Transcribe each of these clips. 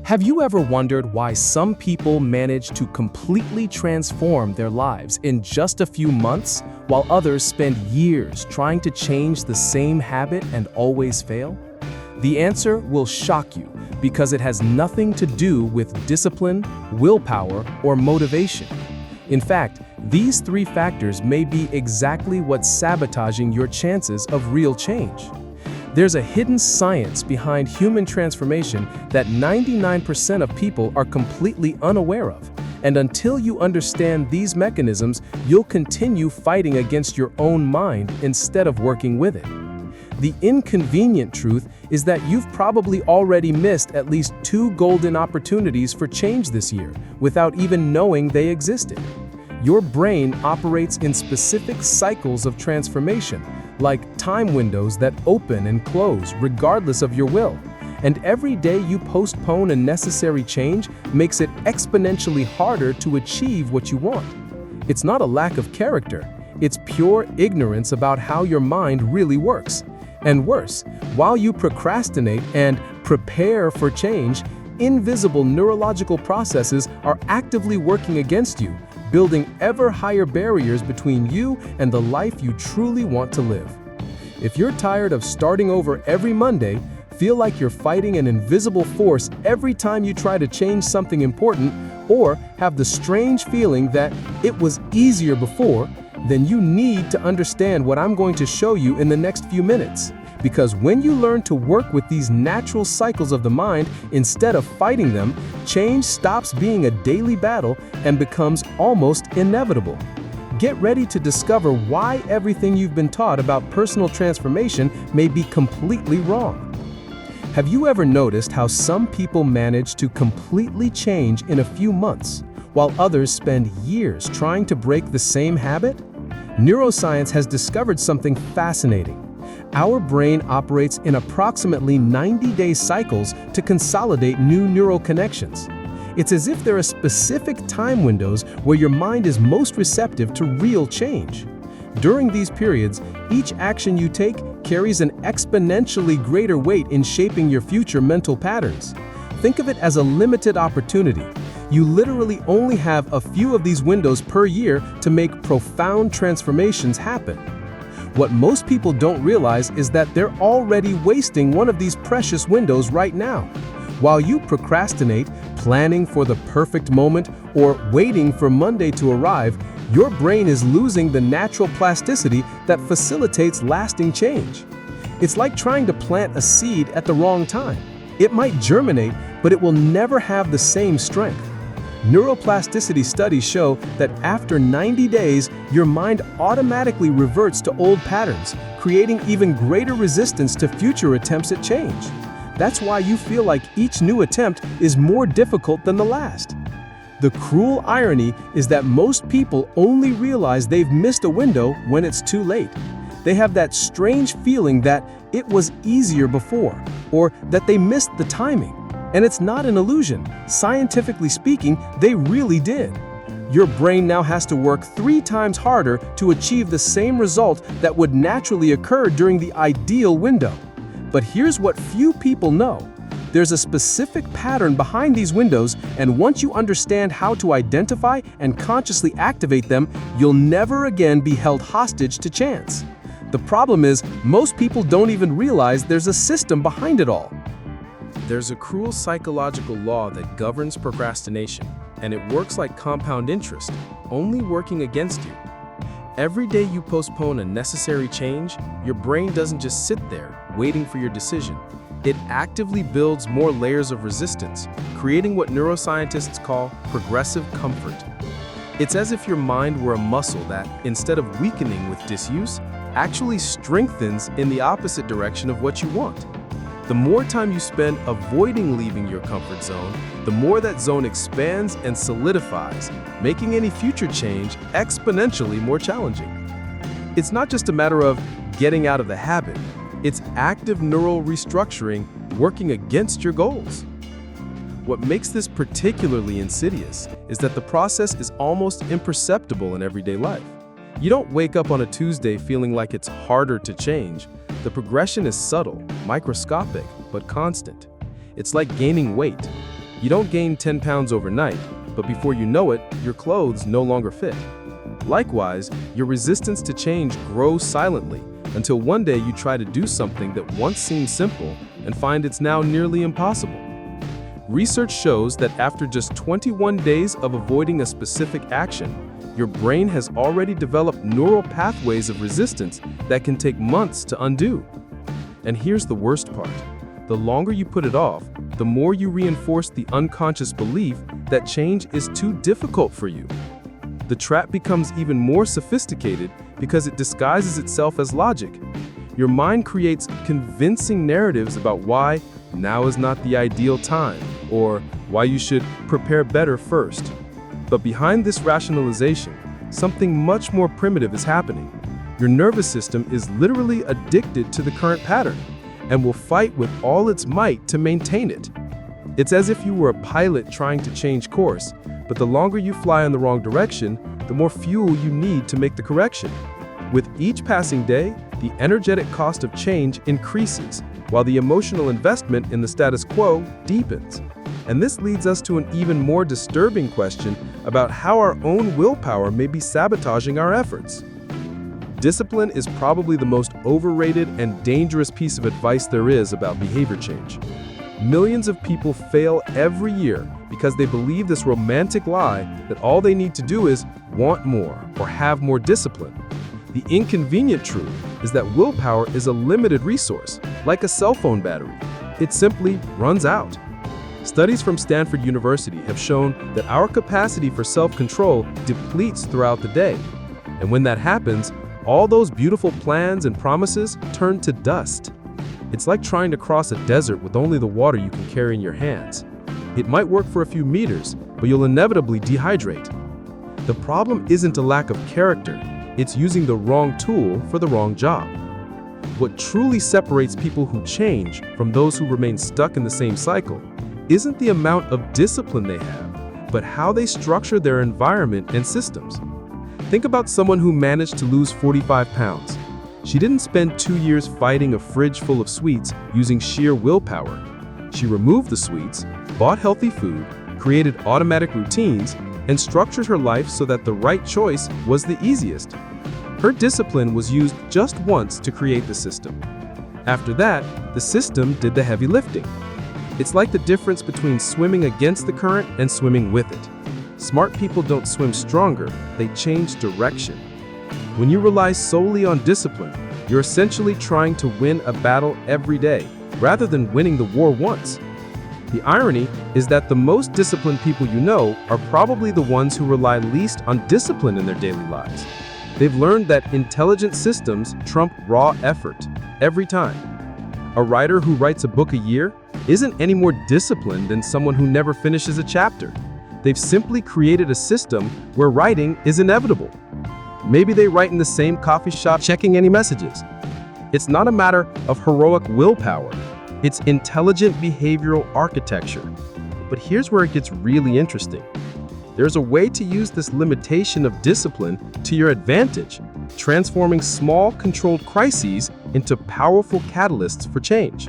Have you ever wondered why some people manage to completely transform their lives in just a few months, while others spend years trying to change the same habit and always fail? The answer will shock you because it has nothing to do with discipline, willpower, or motivation. In fact, these three factors may be exactly what's sabotaging your chances of real change. There's a hidden science behind human transformation that 99% of people are completely unaware of. And until you understand these mechanisms, you'll continue fighting against your own mind instead of working with it. The inconvenient truth is that you've probably already missed at least 2 golden opportunities for change this year without even knowing they existed. Your brain operates in specific cycles of transformation, like time windows that open and close regardless of your will. And every day you postpone a necessary change makes it exponentially harder to achieve what you want. It's not a lack of character, it's pure ignorance about how your mind really works. And worse, while you procrastinate and prepare for change, invisible neurological processes are actively working against you, building ever higher barriers between you and the life you truly want to live. If you're tired of starting over every Monday, feel like you're fighting an invisible force every time you try to change something important, or have the strange feeling that it was easier before, then you need to understand what I'm going to show you in the next few minutes. Because when you learn to work with these natural cycles of the mind instead of fighting them, change stops being a daily battle and becomes almost inevitable. Get ready to discover why everything you've been taught about personal transformation may be completely wrong. Have you ever noticed how some people manage to completely change in a few months, while others spend years trying to break the same habit? Neuroscience has discovered something fascinating. Our brain operates in approximately 90-day cycles to consolidate new neural connections. It's as if there are specific time windows where your mind is most receptive to real change. During these periods, each action you take carries an exponentially greater weight in shaping your future mental patterns. Think of it as a limited opportunity. You literally only have a few of these windows per year to make profound transformations happen. What most people don't realize is that they're already wasting one of these precious windows right now. While you procrastinate, planning for the perfect moment, or waiting for Monday to arrive, your brain is losing the natural plasticity that facilitates lasting change. It's like trying to plant a seed at the wrong time. It might germinate, but it will never have the same strength. Neuroplasticity studies show that after 90 days, your mind automatically reverts to old patterns, creating even greater resistance to future attempts at change. That's why you feel like each new attempt is more difficult than the last. The cruel irony is that most people only realize they've missed a window when it's too late. They have that strange feeling that it was easier before, or that they missed the timing. And it's not an illusion. Scientifically speaking, they really did. Your brain now has to work 3 times harder to achieve the same result that would naturally occur during the ideal window. But here's what few people know. There's a specific pattern behind these windows, and once you understand how to identify and consciously activate them, you'll never again be held hostage to chance. The problem is, most people don't even realize there's a system behind it all. There's a cruel psychological law that governs procrastination, and it works like compound interest, only working against you. Every day you postpone a necessary change, your brain doesn't just sit there, waiting for your decision. It actively builds more layers of resistance, creating what neuroscientists call progressive comfort. It's as if your mind were a muscle that, instead of weakening with disuse, actually strengthens in the opposite direction of what you want. The more time you spend avoiding leaving your comfort zone, the more that zone expands and solidifies, making any future change exponentially more challenging. It's not just a matter of getting out of the habit, it's active neural restructuring working against your goals. What makes this particularly insidious is that the process is almost imperceptible in everyday life. You don't wake up on a Tuesday feeling like it's harder to change. The progression is subtle, microscopic, but constant. It's like gaining weight. You don't gain 10 pounds overnight, but before you know it, your clothes no longer fit. Likewise, your resistance to change grows silently until one day you try to do something that once seemed simple and find it's now nearly impossible. Research shows that after just 21 days of avoiding a specific action, your brain has already developed neural pathways of resistance that can take months to undo. And here's the worst part. The longer you put it off, the more you reinforce the unconscious belief that change is too difficult for you. The trap becomes even more sophisticated because it disguises itself as logic. Your mind creates convincing narratives about why now is not the ideal time, or why you should prepare better first. But behind this rationalization, something much more primitive is happening. Your nervous system is literally addicted to the current pattern and will fight with all its might to maintain it. It's as if you were a pilot trying to change course, but the longer you fly in the wrong direction, the more fuel you need to make the correction. With each passing day, the energetic cost of change increases, while the emotional investment in the status quo deepens. And this leads us to an even more disturbing question about how our own willpower may be sabotaging our efforts. Discipline is probably the most overrated and dangerous piece of advice there is about behavior change. Millions of people fail every year because they believe this romantic lie that all they need to do is want more or have more discipline. The inconvenient truth is that willpower is a limited resource, like a cell phone battery. It simply runs out. Studies from Stanford University have shown that our capacity for self-control depletes throughout the day. And when that happens, all those beautiful plans and promises turn to dust. It's like trying to cross a desert with only the water you can carry in your hands. It might work for a few meters, but you'll inevitably dehydrate. The problem isn't a lack of character, it's using the wrong tool for the wrong job. What truly separates people who change from those who remain stuck in the same cycle isn't the amount of discipline they have, but how they structure their environment and systems. Think about someone who managed to lose 45 pounds. She didn't spend 2 years fighting a fridge full of sweets using sheer willpower. She removed the sweets, bought healthy food, created automatic routines, and structured her life so that the right choice was the easiest. Her discipline was used just once to create the system. After that, the system did the heavy lifting. It's like the difference between swimming against the current and swimming with it. Smart people don't swim stronger, they change direction. When you rely solely on discipline, you're essentially trying to win a battle every day, rather than winning the war once. The irony is that the most disciplined people you know are probably the ones who rely least on discipline in their daily lives. They've learned that intelligent systems trump raw effort every time. A writer who writes a book a year isn't any more disciplined than someone who never finishes a chapter. They've simply created a system where writing is inevitable. Maybe they write in the same coffee shop checking any messages. It's not a matter of heroic willpower. It's intelligent behavioral architecture. But here's where it gets really interesting. There's a way to use this limitation of discipline to your advantage, transforming small, controlled crises into powerful catalysts for change.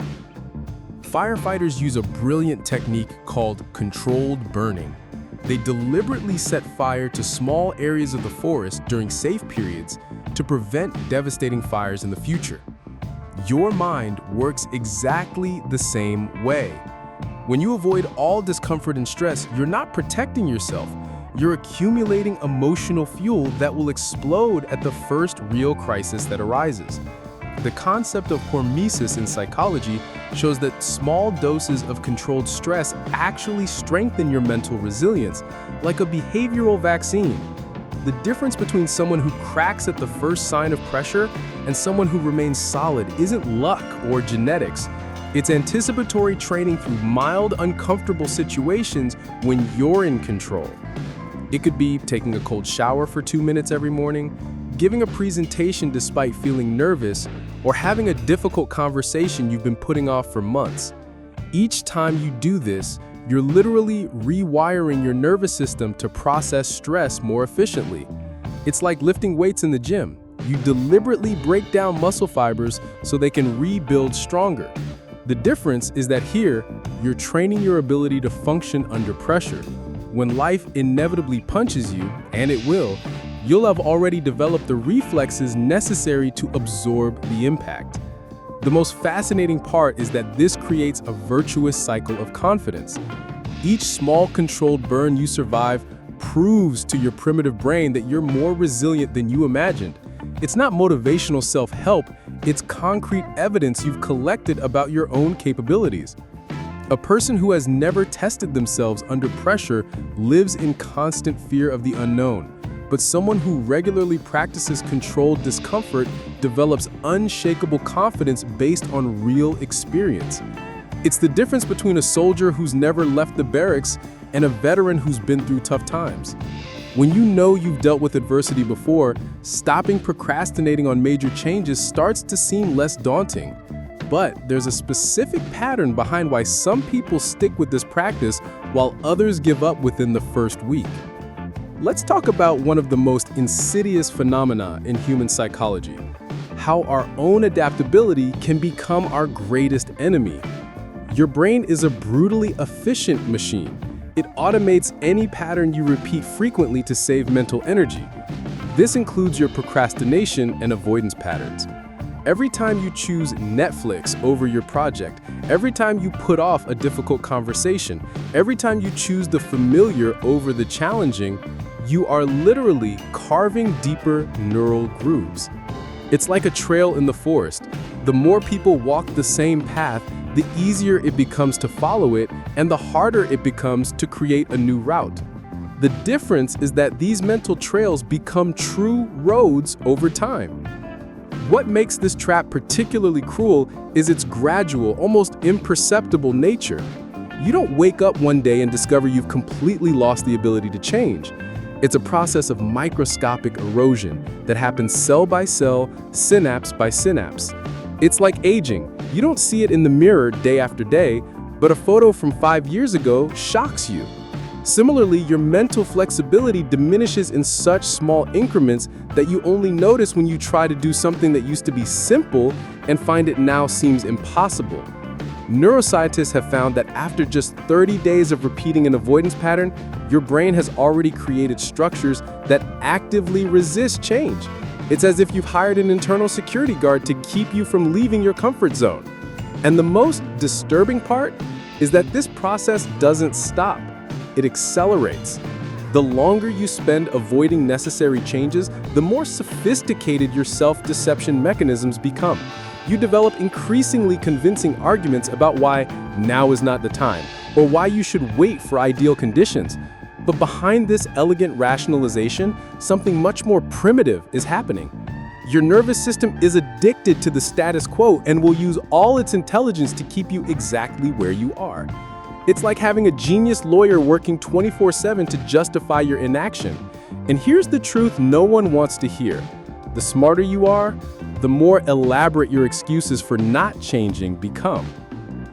Firefighters use a brilliant technique called controlled burning. They deliberately set fire to small areas of the forest during safe periods to prevent devastating fires in the future. Your mind works exactly the same way. When you avoid all discomfort and stress, you're not protecting yourself. You're accumulating emotional fuel that will explode at the first real crisis that arises. The concept of hormesis in psychology shows that small doses of controlled stress actually strengthen your mental resilience, like a behavioral vaccine. The difference between someone who cracks at the first sign of pressure and someone who remains solid isn't luck or genetics. It's anticipatory training through mild, uncomfortable situations when you're in control. It could be taking a cold shower for 2 minutes every morning, giving a presentation despite feeling nervous, or having a difficult conversation you've been putting off for months. Each time you do this, you're literally rewiring your nervous system to process stress more efficiently. It's like lifting weights in the gym. You deliberately break down muscle fibers so they can rebuild stronger. The difference is that here, you're training your ability to function under pressure. When life inevitably punches you, and it will, you'll have already developed the reflexes necessary to absorb the impact. The most fascinating part is that this creates a virtuous cycle of confidence. Each small controlled burn you survive proves to your primitive brain that you're more resilient than you imagined. It's not motivational self-help, it's concrete evidence you've collected about your own capabilities. A person who has never tested themselves under pressure lives in constant fear of the unknown, but someone who regularly practices controlled discomfort develops unshakable confidence based on real experience. It's the difference between a soldier who's never left the barracks and a veteran who's been through tough times. When you know you've dealt with adversity before, stopping procrastinating on major changes starts to seem less daunting. But there's a specific pattern behind why some people stick with this practice while others give up within the first week. Let's talk about one of the most insidious phenomena in human psychology: how our own adaptability can become our greatest enemy. Your brain is a brutally efficient machine. It automates any pattern you repeat frequently to save mental energy. This includes your procrastination and avoidance patterns. Every time you choose Netflix over your project, every time you put off a difficult conversation, every time you choose the familiar over the challenging, you are literally carving deeper neural grooves. It's like a trail in the forest. The more people walk the same path, the easier it becomes to follow it, and the harder it becomes to create a new route. The difference is that these mental trails become true roads over time. What makes this trap particularly cruel is its gradual, almost imperceptible nature. You don't wake up one day and discover you've completely lost the ability to change. It's a process of microscopic erosion that happens cell by cell, synapse by synapse. It's like aging. You don't see it in the mirror day after day, but a photo from 5 years ago shocks you. Similarly, your mental flexibility diminishes in such small increments that you only notice when you try to do something that used to be simple and find it now seems impossible. Neuroscientists have found that after just 30 days of repeating an avoidance pattern, your brain has already created structures that actively resist change. It's as if you've hired an internal security guard to keep you from leaving your comfort zone. And the most disturbing part is that this process doesn't stop. It accelerates. The longer you spend avoiding necessary changes, the more sophisticated your self-deception mechanisms become. You develop increasingly convincing arguments about why now is not the time, or why you should wait for ideal conditions. But behind this elegant rationalization, something much more primitive is happening. Your nervous system is addicted to the status quo and will use all its intelligence to keep you exactly where you are. It's like having a genius lawyer working 24/7 to justify your inaction. And here's the truth no one wants to hear. The smarter you are, the more elaborate your excuses for not changing become.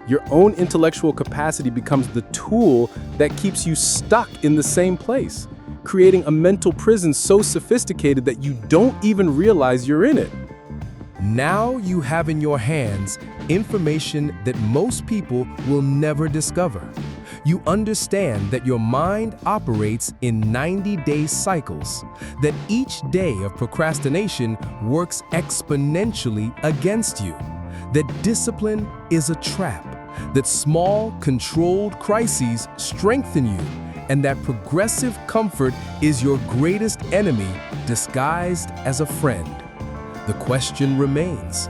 Your own intellectual capacity becomes the tool that keeps you stuck in the same place, creating a mental prison so sophisticated that you don't even realize you're in it. Now you have in your hands information that most people will never discover. You understand that your mind operates in 90-day cycles, that each day of procrastination works exponentially against you, that discipline is a trap, that small, controlled crises strengthen you, and that progressive comfort is your greatest enemy disguised as a friend. The question remains,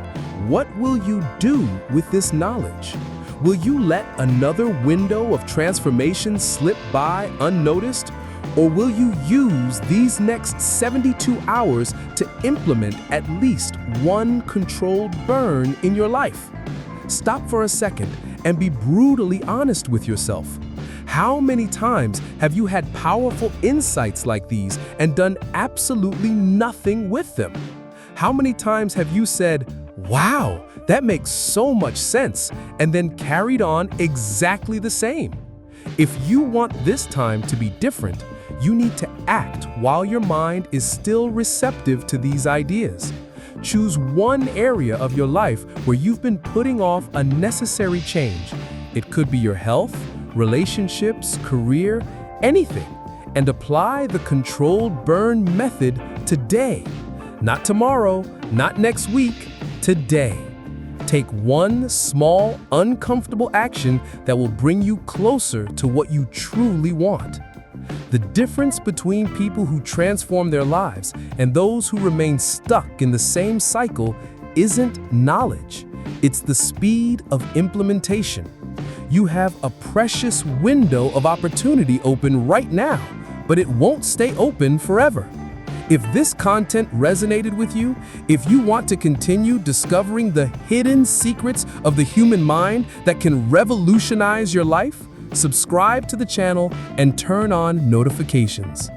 what will you do with this knowledge? Will you let another window of transformation slip by unnoticed? Or will you use these next 72 hours to implement at least one controlled burn in your life? Stop for a second and be brutally honest with yourself. How many times have you had powerful insights like these and done absolutely nothing with them? How many times have you said, "Wow, that makes so much sense," and then carried on exactly the same? If you want this time to be different, you need to act while your mind is still receptive to these ideas. Choose one area of your life where you've been putting off a necessary change. It could be your health, relationships, career, anything. And apply the controlled burn method today. Not tomorrow, not next week, today. Take one small, uncomfortable action that will bring you closer to what you truly want. The difference between people who transform their lives and those who remain stuck in the same cycle isn't knowledge. It's the speed of implementation. You have a precious window of opportunity open right now, but it won't stay open forever. If this content resonated with you, if you want to continue discovering the hidden secrets of the human mind that can revolutionize your life, subscribe to the channel and turn on notifications.